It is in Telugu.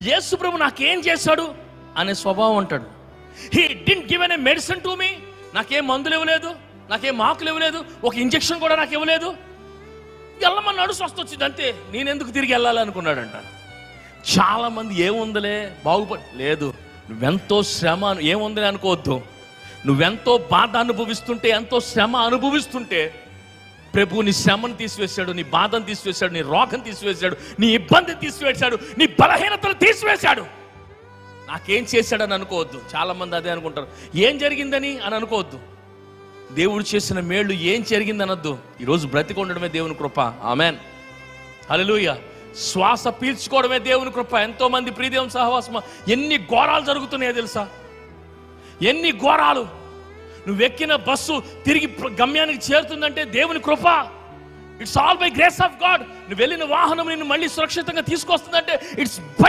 యేసు ప్రభు నాకేం చేశాడు అనే స్వభావం అంటాడు. He didn't give an medicine to me, నాకేం మందులు ఇవ్వలేదు, నాకేం మాకులు ఇవ్వలేదు, ఒక ఇంజెక్షన్ కూడా నాకు ఇవ్వలేదు, వెళ్ళమన్నాడు, స్వస్థ వచ్చింది అంతే, నేనెందుకు తిరిగి వెళ్ళాలనుకున్నాడంట. చాలా మంది ఏముందలే లేదు, నువ్వెంతో శ్రమ ఏముందలే అనుకోవద్దు. నువ్వెంతో బాధ అనుభవిస్తుంటే, ఎంతో శ్రమ అనుభవిస్తుంటే ప్రభు నీ శ్రమను తీసివేశాడు, నీ బాధను తీసివేశాడు, నీ రోగం తీసివేశాడు, నీ ఇబ్బందిని తీసివేశాడు, నీ బలహీనతను తీసివేశాడు. నాకేం చేశాడని అనుకోవద్దు. చాలా మంది అదే అనుకుంటారు, ఏం జరిగిందని అని అనుకోవద్దు. దేవుడు చేసిన మేళ్ళు ఏం జరిగింది అనొద్దు. ఈరోజు బ్రతికి ఉండడమే దేవుని కృప. ఆమెన్, హల్లెలూయా. శ్వాస పీల్చుకోవడమే దేవుని కృప. ఎంతో మంది ప్రియదేవుని సహవాసం, ఎన్ని ఘోరాలు జరుగుతున్నాయో తెలుసా, ఎన్ని ఘోరాలు. నువ్వు ఎక్కిన బస్సు తిరిగి గమ్యానికి చేరుతుందంటే దేవుని కృప. It's all by grace of God. నువ్వు వెళ్ళిన వాహనం నిన్ను మళ్ళీ సురక్షితంగా తీసుకొస్తుందంటే ఇట్స్ బై